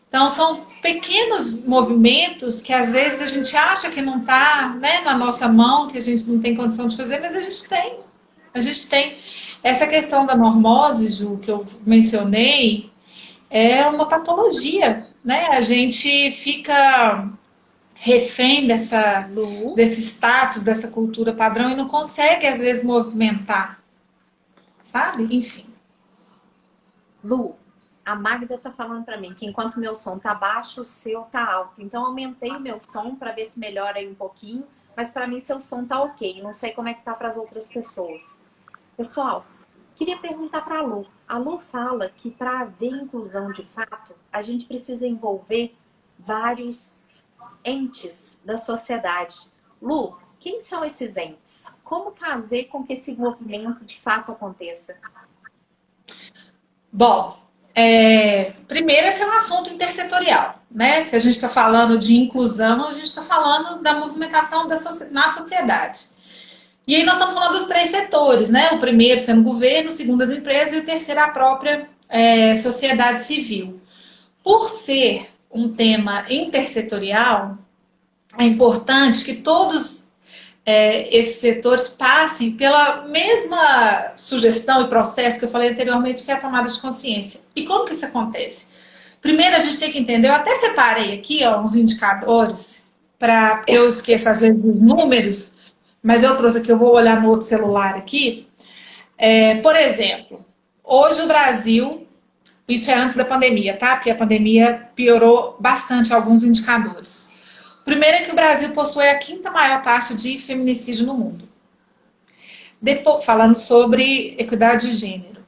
Então, são pequenos movimentos que às vezes a gente acha que não tá, né, na nossa mão, que a gente não tem condição de fazer, mas a gente tem. A gente tem. Essa questão da normose, Ju, que eu mencionei, é uma patologia, né? A gente fica refém Lu, desse status, dessa cultura padrão e não consegue, às vezes, movimentar, sabe? Enfim. Lu, a Magda tá falando para mim que enquanto meu som tá baixo, o seu tá alto. Então aumentei o meu som para ver se melhora aí um pouquinho, mas para mim seu som tá ok. Não sei como é que tá para as outras pessoas. Pessoal, queria perguntar para a Lu. A Lu fala que para haver inclusão de fato, a gente precisa envolver vários entes da sociedade. Lu, quem são esses entes? Como fazer com que esse movimento de fato aconteça? Bom, primeiro esse é um assunto intersetorial, né? Se a gente está falando de inclusão, a gente está falando da movimentação na sociedade. E aí nós estamos falando dos 3 setores, né? O primeiro sendo o governo, o segundo as empresas e o terceiro a própria sociedade civil. Por ser um tema intersetorial, é importante que todos esses setores passem pela mesma sugestão e processo que eu falei anteriormente, que é a tomada de consciência. E como que isso acontece? Primeiro a gente tem que entender, eu até separei aqui uns indicadores, porque eu esqueço às vezes dos números, mas eu trouxe aqui, eu vou olhar no outro celular aqui. Por exemplo, hoje o Brasil Isso é antes da pandemia, tá? Porque a pandemia piorou bastante alguns indicadores. O primeiro é que o Brasil possui a quinta maior taxa de feminicídio no mundo. Depois, falando sobre equidade de gênero.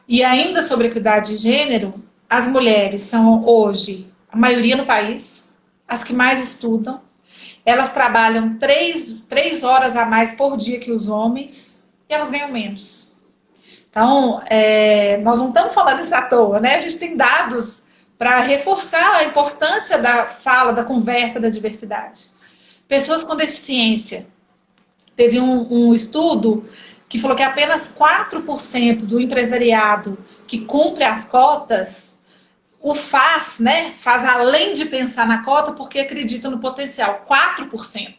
E ainda sobre equidade de gênero, as mulheres são hoje a maioria no país, as que mais estudam. Elas trabalham 3 horas a mais por dia que os homens e elas ganham menos. Então, nós não estamos falando isso à toa, né? A gente tem dados para reforçar a importância da fala, da conversa, da diversidade. Pessoas com deficiência. Teve um estudo que falou que apenas 4% do empresariado que cumpre as cotas o faz, né? Faz além de pensar na cota porque acredita no potencial. 4%.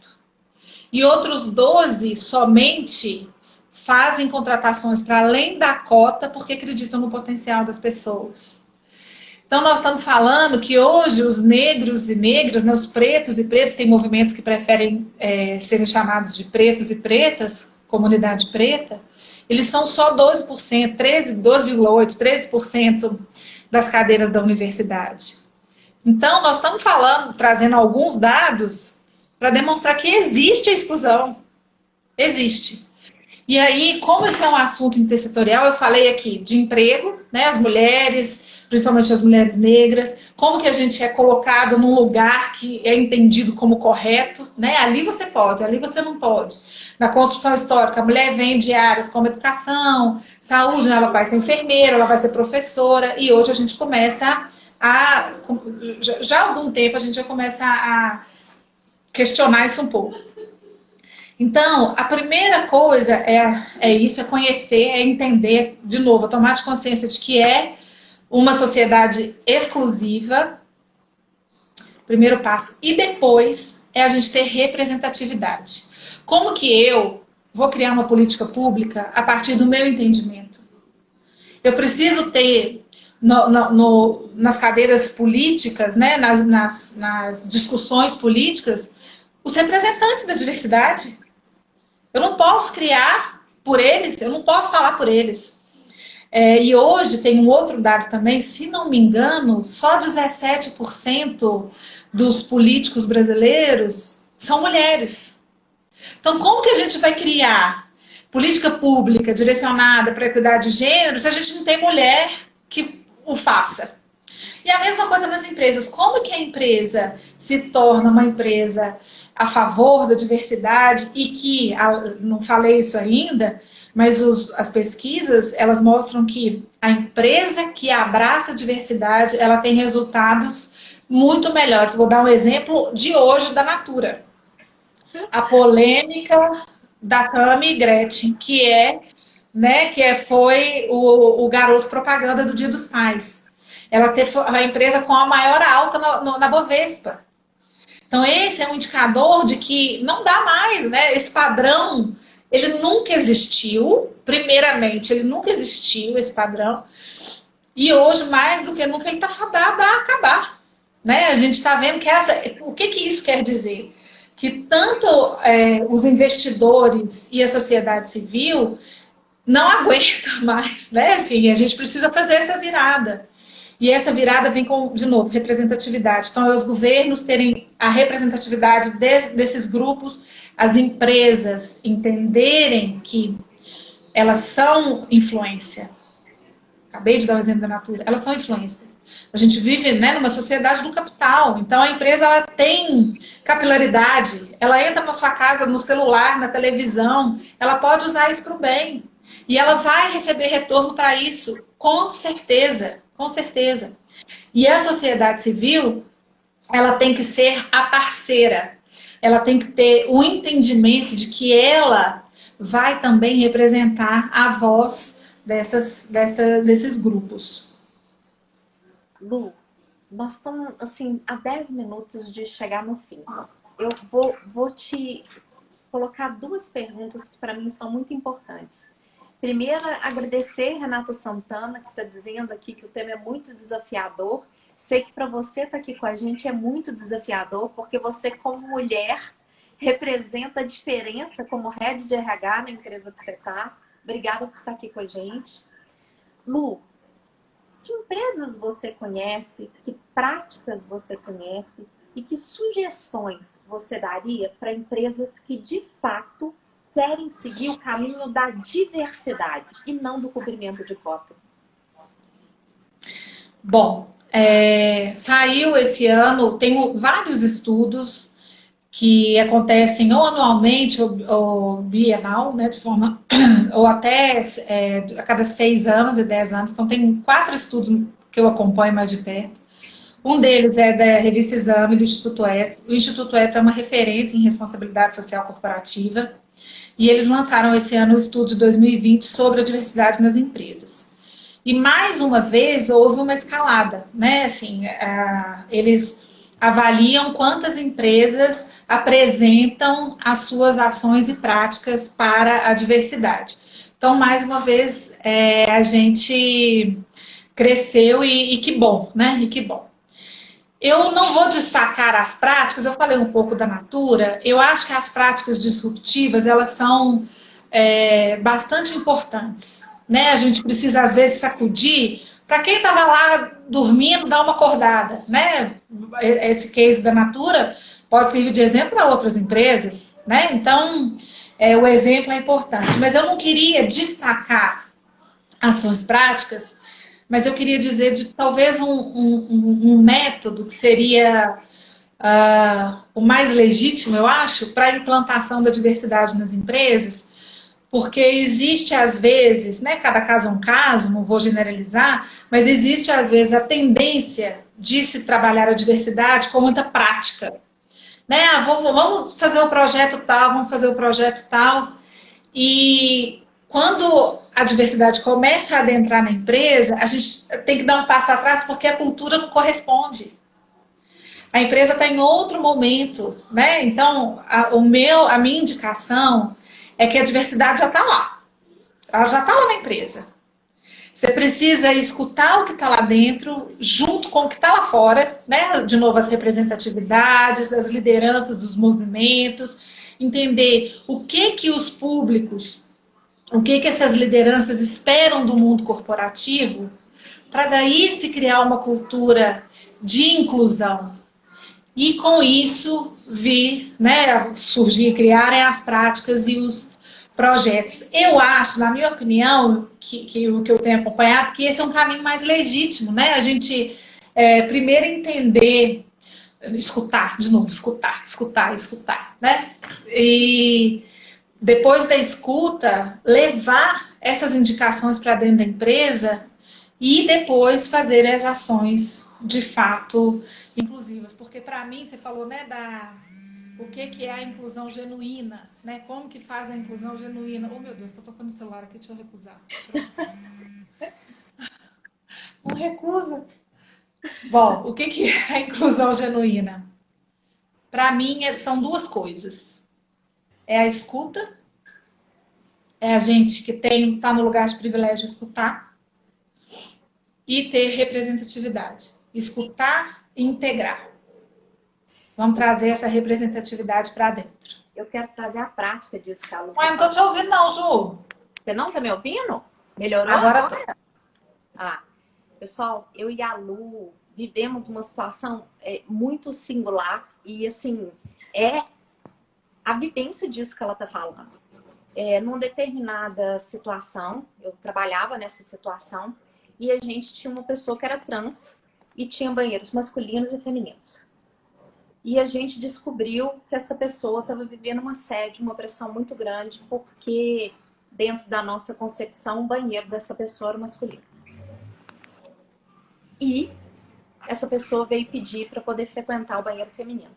E outros 12% somente fazem contratações para além da cota porque acreditam no potencial das pessoas. Então, nós estamos falando que hoje os negros e negras, né, os pretos e pretas, tem movimentos que preferem serem chamados de pretos e pretas, comunidade preta, eles são só 12%, 12,8%, 13% das cadeiras da universidade. Então, nós estamos falando, trazendo alguns dados para demonstrar que existe a exclusão. Existe. E aí, como esse é um assunto intersetorial, eu falei aqui de emprego, né, as mulheres, principalmente as mulheres negras, como que a gente é colocado num lugar que é entendido como correto, né? Ali você pode, ali você não pode. Na construção histórica, a mulher vem de áreas como educação, saúde, né? Ela vai ser enfermeira, ela vai ser professora, e hoje a gente começa já há algum tempo a gente já começa a questionar isso um pouco. Então, a primeira coisa é isso, é conhecer, é entender, de novo, tomar de consciência de que é uma sociedade exclusiva, primeiro passo, e depois é a gente ter representatividade. Como que eu vou criar uma política pública a partir do meu entendimento? Eu preciso ter nas cadeiras políticas, né, nas discussões políticas, os representantes da diversidade. Eu não posso criar por eles, eu não posso falar por eles. E hoje tem um outro dado também, se não me engano, só 17% dos políticos brasileiros são mulheres. Então, como que a gente vai criar política pública direcionada para a equidade de gênero se a gente não tem mulher que o faça? E a mesma coisa nas empresas. Como que a empresa se torna uma empresa a favor da diversidade e que, não falei isso ainda, mas as pesquisas, elas mostram que a empresa que abraça a diversidade, ela tem resultados muito melhores. Vou dar um exemplo de hoje da Natura. A polêmica da Tammy e Gretchen, foi o garoto propaganda do Dia dos Pais. Ela teve a empresa com a maior alta na Bovespa. Então, esse é um indicador de que não dá mais, né? Esse padrão, ele nunca existiu. Primeiramente, ele nunca existiu, esse padrão. E hoje, mais do que nunca, ele está fadado a acabar. Né? A gente está vendo que o que isso quer dizer? Que tanto os investidores e a sociedade civil não aguentam mais, né? Assim, a gente precisa fazer essa virada. E essa virada vem com, de novo, representatividade. Então, é os governos terem a representatividade desses grupos, as empresas entenderem que elas são influência. Acabei de dar o exemplo da Natura. Elas são influência. A gente vive, né, numa sociedade do capital. Então, a empresa ela tem capilaridade. Ela entra na sua casa, no celular, na televisão. Ela pode usar isso para o bem. E ela vai receber retorno para isso, com certeza. Com certeza. E a sociedade civil, ela tem que ser a parceira. Ela tem que ter o entendimento de que ela vai também representar a voz desses grupos. Lu, nós estamos assim, a 10 minutos de chegar no fim. Eu vou te colocar duas perguntas que para mim são muito importantes. Primeiro, agradecer Renata Santana, que está dizendo aqui que o tema é muito desafiador. Sei que para você estar aqui com a gente é muito desafiador, porque você, como mulher, representa a diferença como head de RH na empresa que você está. Obrigada por estar aqui com a gente. Lu, Que empresas você conhece, que práticas você conhece e que sugestões você daria para empresas que de fato querem seguir o caminho da diversidade e não do cumprimento de cota? Bom, saiu esse ano, tem vários estudos que acontecem ou anualmente ou bienal, né, de forma, ou até a cada 6 anos e 10 anos. Então, tem 4 estudos que eu acompanho mais de perto. Um deles é da revista Exame do Instituto Etos. O Instituto Etos é uma referência em responsabilidade social corporativa e eles lançaram esse ano o estudo de 2020 sobre a diversidade nas empresas. E mais uma vez houve uma escalada, né? Assim, eles avaliam quantas empresas apresentam as suas ações e práticas para a diversidade. Então, mais uma vez, a gente cresceu e que bom, né? E que bom. Eu não vou destacar as práticas, eu falei um pouco da Natura, eu acho que as práticas disruptivas, elas são bastante importantes, né? A gente precisa, às vezes, sacudir, para quem estava lá dormindo, dar uma acordada, né? Esse case da Natura pode servir de exemplo para outras empresas, né? Então, o exemplo é importante, mas eu não queria destacar as suas práticas, mas eu queria dizer de talvez um método que seria o mais legítimo, eu acho, para a implantação da diversidade nas empresas, porque existe às vezes, né, cada caso é um caso, não vou generalizar, mas existe às vezes a tendência de se trabalhar a diversidade com muita prática. Né? Vamos fazer o projeto tal, vamos fazer o projeto tal, e quando a diversidade começa a adentrar na empresa, a gente tem que dar um passo atrás porque a cultura não corresponde. A empresa está em outro momento, né? Então, a minha indicação é que a diversidade já está lá. Ela já está lá na empresa. Você precisa escutar o que está lá dentro, junto com o que está lá fora, né? De novo, as representatividades, as lideranças dos movimentos, entender o que os públicos, o que essas lideranças esperam do mundo corporativo, para daí se criar uma cultura de inclusão. E com isso vir, né, surgir, criarem as práticas e os projetos. Eu acho, na minha opinião, que o que eu tenho acompanhado, que esse é um caminho mais legítimo, né? A gente primeiro entender, escutar, de novo, escutar, né? E depois da escuta, levar essas indicações para dentro da empresa e depois fazer as ações de fato inclusivas. Porque para mim, você falou, né, o que é a inclusão genuína, né? Como que faz a inclusão genuína? Oh, meu Deus, estou tocando o celular aqui, deixa eu recusar. Não recusa. Bom, o que é a inclusão genuína? Para mim, são duas coisas. É a escuta, é a gente que está no lugar de privilégio de escutar, e ter representatividade. Escutar e integrar. Vamos trazer essa representatividade para dentro. Eu quero trazer a prática disso, Carla. Mas não estou te ouvindo não, Ju. Você não está me ouvindo? Melhorou agora? Pessoal, eu e a Lu vivemos uma situação muito singular e, assim, é a vivência disso que ela está falando. Numa determinada situação, eu trabalhava nessa situação e a gente tinha uma pessoa que era trans e tinha banheiros masculinos e femininos. E a gente descobriu que essa pessoa estava vivendo um assédio, uma pressão muito grande, porque dentro da nossa concepção, o banheiro dessa pessoa era masculino. E essa pessoa veio pedir para poder frequentar o banheiro feminino.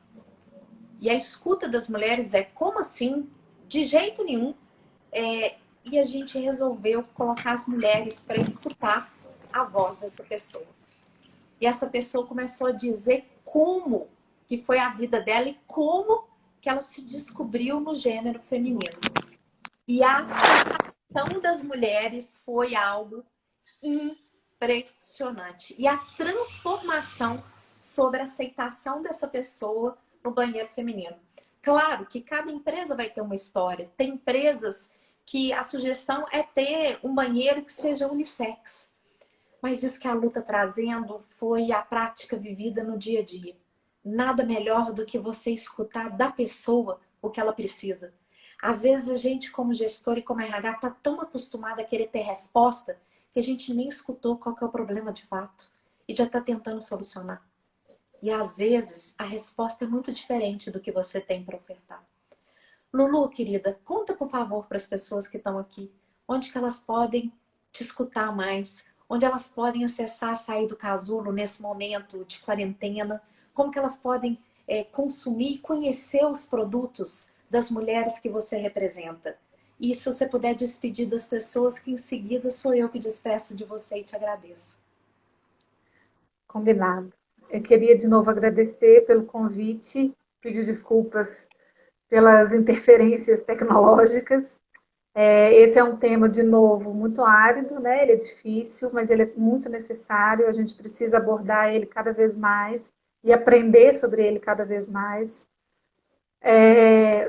E a escuta das mulheres como assim? De jeito nenhum. E a gente resolveu colocar as mulheres para escutar a voz dessa pessoa. E essa pessoa começou a dizer como que foi a vida dela e como que ela se descobriu no gênero feminino. E a aceitação das mulheres foi algo impressionante. E a transformação sobre a aceitação dessa pessoa no banheiro feminino. Claro que cada empresa vai ter uma história. Tem empresas que a sugestão é ter um banheiro que seja unissex. Mas isso que a Lu está trazendo foi a prática vivida no dia a dia. Nada melhor do que você escutar da pessoa o que ela precisa. Às vezes a gente, como gestor e como RH, está tão acostumada a querer ter resposta que a gente nem escutou qual que é o problema de fato e já está tentando solucionar. E às vezes a resposta é muito diferente do que você tem para ofertar. Lulu, querida, conta por favor para as pessoas que estão aqui, onde que elas podem te escutar mais, onde elas podem acessar Sair do Casulo nesse momento de quarentena, como que elas podem consumir e conhecer os produtos das mulheres que você representa. E se você puder despedir das pessoas, que em seguida sou eu que despeço de você e te agradeço. Combinado. Eu queria de novo agradecer pelo convite, pedir desculpas pelas interferências tecnológicas. Esse é um tema, de novo, muito árido, né? Ele é difícil, mas ele é muito necessário. A gente precisa abordar ele cada vez mais e aprender sobre ele cada vez mais.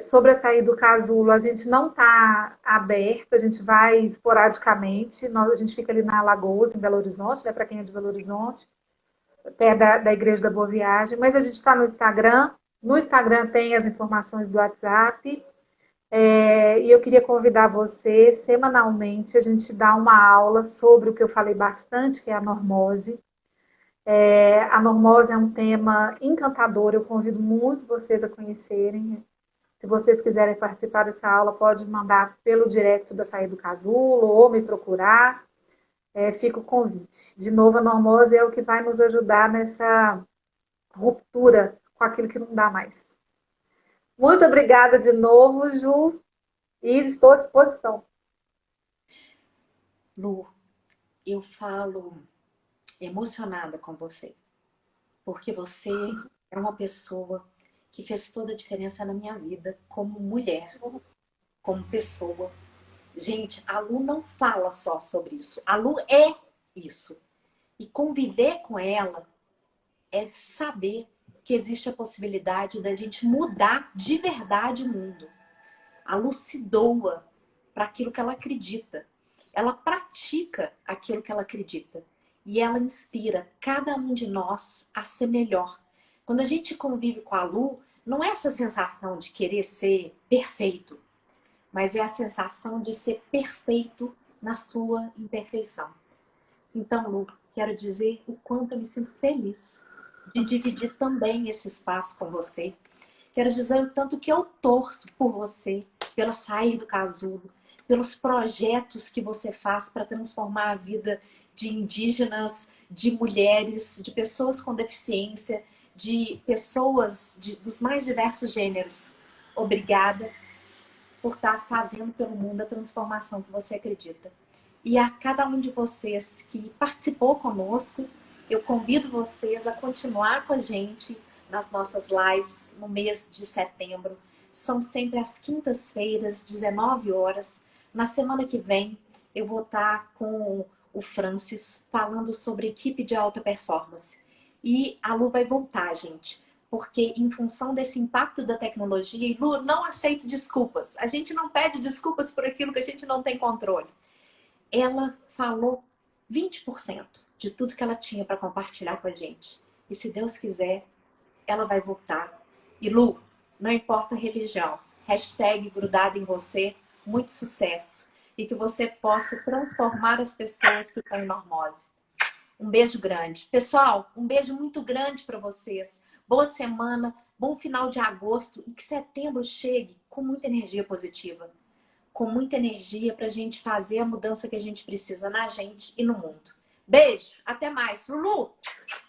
Sobre a saída do casulo, a gente não está aberta, a gente vai esporadicamente. A gente fica ali na Alagoas, em Belo Horizonte, né? Para quem é de Belo Horizonte, perto da Igreja da Boa Viagem. Mas a gente está no Instagram. No Instagram tem as informações do WhatsApp. E eu queria convidar você, semanalmente, a gente dá uma aula sobre o que eu falei bastante, que é a normose. A normose é um tema encantador, eu convido muito vocês a conhecerem. Se vocês quiserem participar dessa aula, pode mandar pelo direct da Sair do Casulo ou me procurar. Fica o convite. De novo, a normose é o que vai nos ajudar nessa ruptura com aquilo que não dá mais. Muito obrigada de novo, Ju. E estou à disposição. Lu, eu falo emocionada com você, porque você é uma pessoa que fez toda a diferença na minha vida como mulher, como pessoa. Gente, a Lu não fala só sobre isso, a Lu é isso. E conviver com ela é saber que existe a possibilidade da gente mudar de verdade o mundo. A Lu se doa para aquilo que ela acredita. Ela pratica aquilo que ela acredita. E ela inspira cada um de nós a ser melhor. Quando a gente convive com a Lu, não é essa sensação de querer ser perfeito, mas é a sensação de ser perfeito na sua imperfeição. Então, Lu, quero dizer o quanto eu me sinto feliz de dividir também esse espaço com você. Quero dizer o tanto que eu torço por você, pela Sair do Casulo, pelos projetos que você faz para transformar a vida de indígenas, de mulheres, de pessoas com deficiência, de pessoas dos mais diversos gêneros. Obrigada por estar fazendo pelo mundo a transformação que você acredita. E a cada um de vocês que participou conosco, eu convido vocês a continuar com a gente nas nossas lives no mês de setembro. São sempre às quintas-feiras, 19 horas. Na semana que vem, eu vou estar com o Francis falando sobre equipe de alta performance. E a Lu vai voltar, gente, porque em função desse impacto da tecnologia, e Lu, não aceito desculpas. A gente não pede desculpas por aquilo que a gente não tem controle. Ela falou 20% de tudo que ela tinha para compartilhar com a gente. E se Deus quiser, ela vai voltar. E Lu, não importa a religião, hashtag grudado em você, muito sucesso. E que você possa transformar as pessoas que estão em normose. Um beijo grande. Pessoal, um beijo muito grande para vocês. Boa semana, bom final de agosto e que setembro chegue com muita energia positiva. Com muita energia para a gente fazer a mudança que a gente precisa na gente e no mundo. Beijo, até mais. Lulu,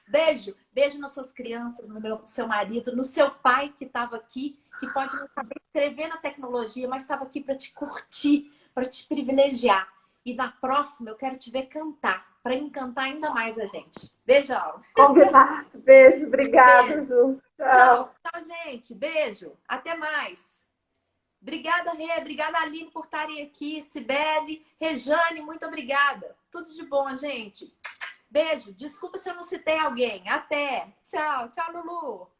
beijo. Beijo nas suas crianças, no seu marido, no seu pai que estava aqui, que pode não saber escrever na tecnologia, mas estava aqui para te curtir, para te privilegiar. E na próxima eu quero te ver cantar, para encantar ainda mais a gente. Beijão. Combinado. Beijo, obrigada, Beijo. Ju. Tchau, Tchau. tchau, gente. Beijo. Até mais. Obrigada, Rê. Obrigada, Aline, por estarem aqui. Cibele, Rejane, muito obrigada. Tudo de bom, gente. Beijo. Desculpa se eu não citei alguém. Até. Tchau. Tchau, Lulu.